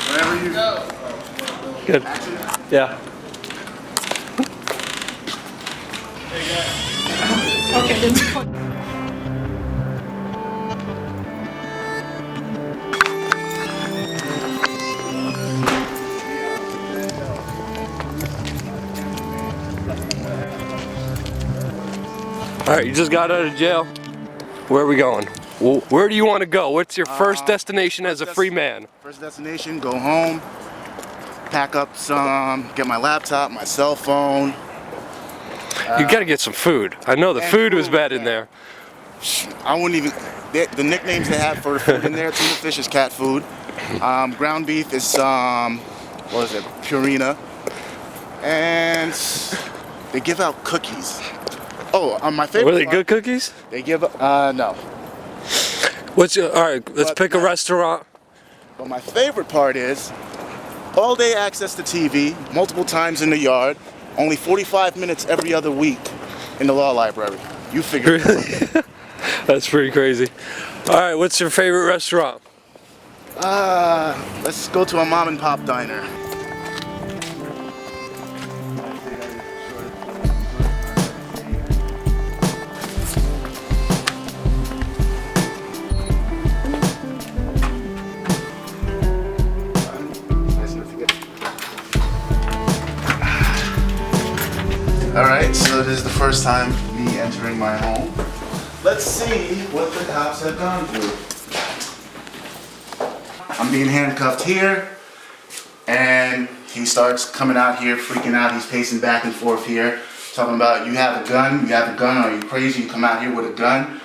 Whenever you go. Good. Yeah. Okay, then. All right, you just got out of jail. Where are we going? Where do you want to go? What's your first destination as a free man? First destination, go home, pack up some, get my laptop, my cell phone. You gotta get some food. I know the food was bad in there. I wouldn't even, the nicknames they have for the food in there, tuna fish is cat food. Ground beef is, what is it, Purina. And they give out cookies. Oh, my favorite Were they part, good cookies? They give, no. What's your, all right, let's But pick a restaurant. But my favorite part is all day access to TV, multiple times in the yard, only 45 minutes every other week in the law library. You figure it out. Really? That's pretty crazy. All right, what's your favorite restaurant? Let's go to a mom and pop diner. Alright, so this is the first time me entering my home. Let's see what the cops have gone through. I'm being handcuffed here, and he starts coming out here, freaking out. He's pacing back and forth here, talking about, you have a gun, are you crazy? You come out here with a gun?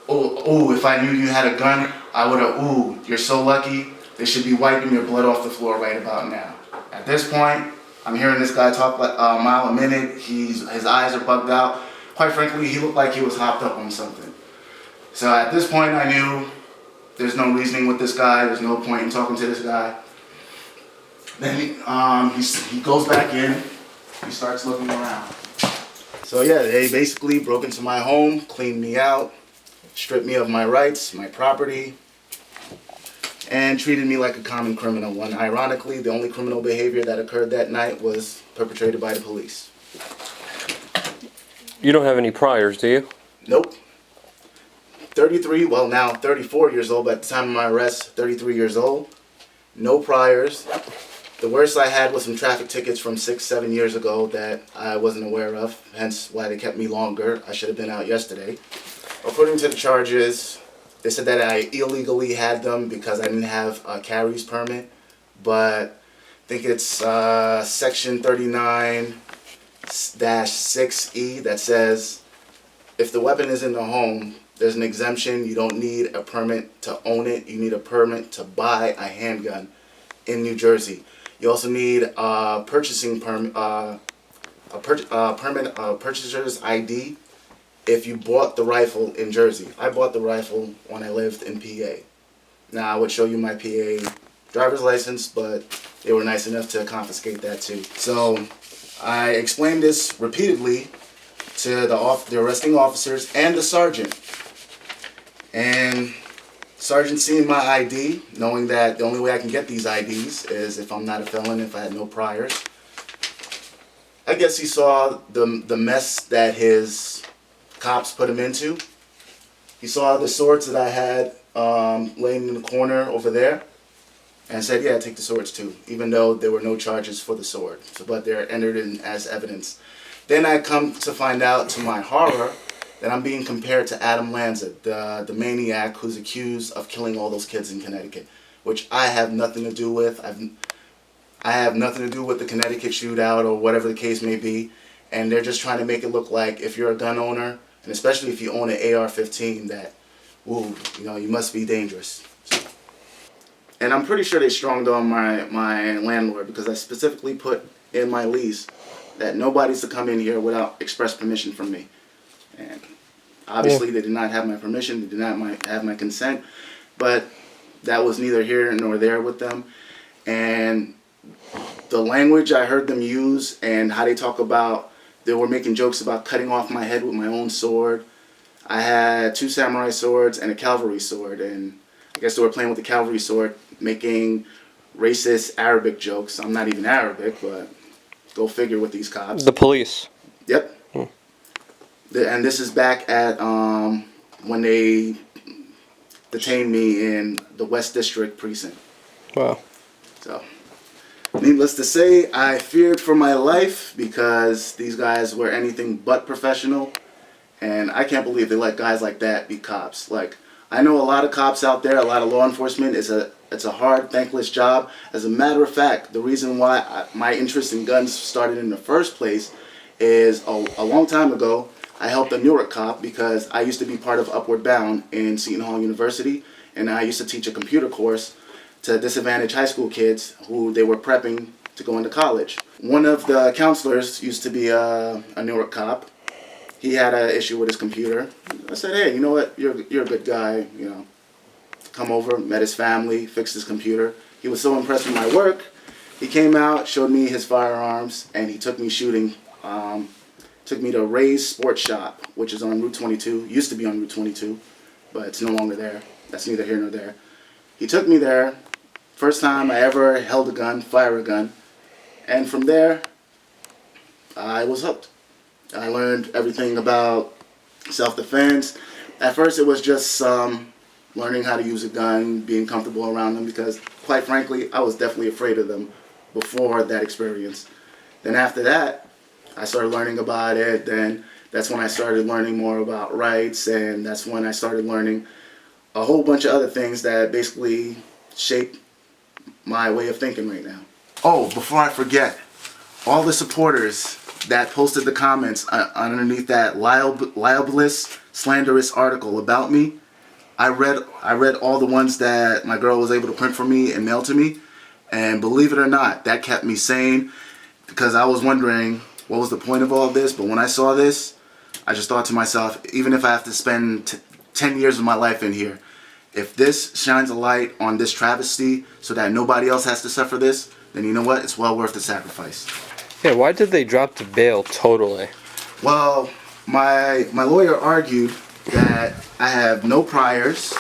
Oh, if I knew you had a gun, I would have, ooh, you're so lucky. They should be wiping your blood off the floor right about now. At this point, I'm hearing this guy talk like a mile a minute. His eyes are bugged out. Quite frankly, he looked like he was hopped up on something. So at this point, I knew there's no reasoning with this guy. There's no point in talking to this guy. Then he goes back in. He starts looking around. So yeah, they basically broke into my home, cleaned me out, stripped me of my rights, my property, and treated me like a common criminal, when ironically the only criminal behavior that occurred that night was perpetrated by the police. You don't have any priors, do you? Nope. 33, well now 34 years old, but at the time of my arrest, 33 years old. No priors. The worst I had was some traffic tickets from 6-7 years ago that I wasn't aware of, hence why they kept me longer. I should have been out yesterday. According to the charges, they said that I illegally had them because I didn't have a carries permit, but I think it's section 39-6E that says if the weapon is in the home, there's an exemption. You don't need a permit to own it. You need a permit to buy a handgun in New Jersey. You also need a purchasing permit, purchaser's ID if you bought the rifle in Jersey. I bought the rifle when I lived in PA. Now I would show you my PA driver's license, but they were nice enough to confiscate that too. So I explained this repeatedly to the arresting officers and the sergeant. And sergeant seeing my ID, knowing that the only way I can get these IDs is if I'm not a felon, if I had no priors. I guess he saw the mess that his cops put him into. He saw the swords that I had laying in the corner over there and said, yeah, take the swords too, even though there were no charges for the sword, but they're entered in as evidence. Then I come to find out, to my horror, that I'm being compared to Adam Lanza, the maniac who's accused of killing all those kids in Connecticut, which I have nothing to do with. I have nothing to do with the Connecticut shootout or whatever the case may be, and they're just trying to make it look like if you're a gun owner, and especially if you own an AR-15, that, ooh, you must be dangerous. And I'm pretty sure they stronged on my landlord, because I specifically put in my lease that nobody's to come in here without express permission from me. And obviously they did not have my permission, they did not have my consent, but that was neither here nor there with them. And the language I heard them use and how they talk about, they were making jokes about cutting off my head with my own sword. I had 2 samurai swords and a cavalry sword, and I guess they were playing with the cavalry sword, making racist Arabic jokes. I'm not even Arabic, but go figure with these cops. The police. Yep. And this is back at when they detained me in the West District precinct. Wow. So, needless to say, I feared for my life because these guys were anything but professional. And I can't believe they let guys like that be cops. Like, I know a lot of cops out there, a lot of law enforcement. It's a hard, thankless job. As a matter of fact, the reason why my interest in guns started in the first place is a long time ago, I helped a Newark cop because I used to be part of Upward Bound in Seton Hall University, and I used to teach a computer course to disadvantaged high school kids who they were prepping to go into college. One of the counselors used to be a Newark cop. He had an issue with his computer. I said, hey, you know what? You're a good guy, you know. Come over, met his family, fixed his computer. He was so impressed with my work. He came out, showed me his firearms, and he took me shooting. Took me to Ray's Sports Shop, which is on Route 22. Used to be on Route 22, but it's no longer there. That's neither here nor there. He took me there. First time I ever held a gun, fire a gun. And from there, I was hooked. I learned everything about self-defense. At first it was just learning how to use a gun, being comfortable around them, because quite frankly, I was definitely afraid of them before that experience. Then after that, I started learning about it. Then that's when I started learning more about rights, and that's when I started learning a whole bunch of other things that basically shaped my way of thinking right now. Oh, before I forget, all the supporters that posted the comments underneath that libelous, slanderous article about me, I read all the ones that my girl was able to print for me and mail to me, and believe it or not, that kept me sane, because I was wondering what was the point of all this. But when I saw this, I just thought to myself, even if I have to spend 10 years of my life in here, if this shines a light on this travesty so that nobody else has to suffer this, then you know what? It's well worth the sacrifice. Yeah, why did they drop the bail totally? Well, my lawyer argued that I have no priors.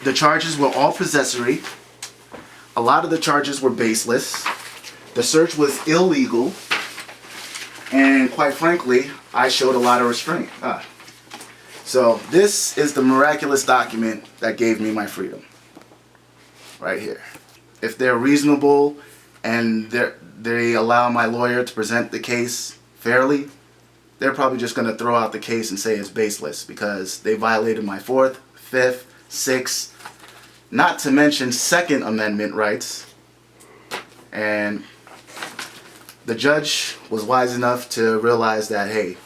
The charges were all possessory. A lot of the charges were baseless. The search was illegal. And quite frankly, I showed a lot of restraint. So this is the miraculous document that gave me my freedom. Right here. If they're reasonable and they allow my lawyer to present the case fairly, they're probably just going to throw out the case and say it's baseless because they violated my 4th, 5th, 6th, not to mention Second Amendment rights. And the judge was wise enough to realize that, hey,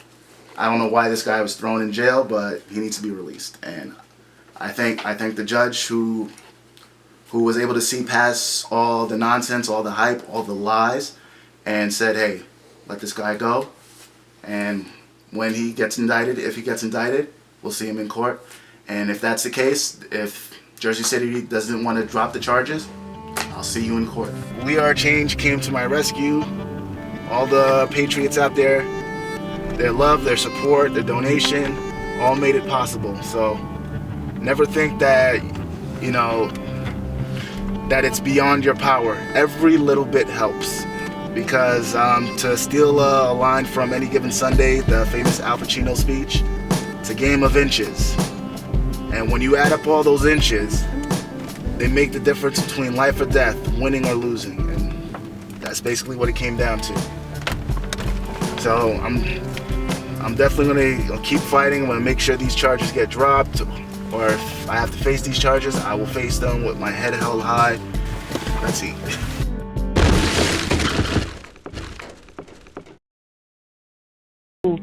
I don't know why this guy was thrown in jail, but he needs to be released. And I thank the judge who was able to see past all the nonsense, all the hype, all the lies, and said, hey, let this guy go. And when he gets indicted, if he gets indicted, we'll see him in court. And if that's the case, if Jersey City doesn't want to drop the charges, I'll see you in court. We Are Change came to my rescue. All the patriots out there, their love, their support, their donation, all made it possible. So never think that, you know, that it's beyond your power. Every little bit helps. Because to steal a line from Any Given Sunday, the famous Al Pacino speech, it's a game of inches. And when you add up all those inches, they make the difference between life or death, winning or losing. And that's basically what it came down to. So I'm definitely gonna keep fighting. I'm gonna make sure these charges get dropped, or if I have to face these charges, I will face them with my head held high. Let's see.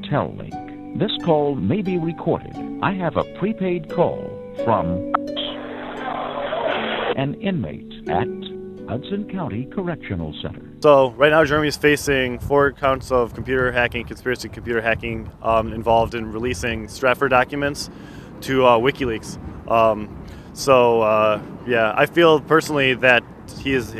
Tellink. This call may be recorded. I have a prepaid call from an inmate at Hudson County Correctional Center. So right now Jeremy is facing 4 counts of computer hacking, conspiracy computer hacking, involved in releasing Stratfor documents to WikiLeaks. Yeah, I feel personally that he is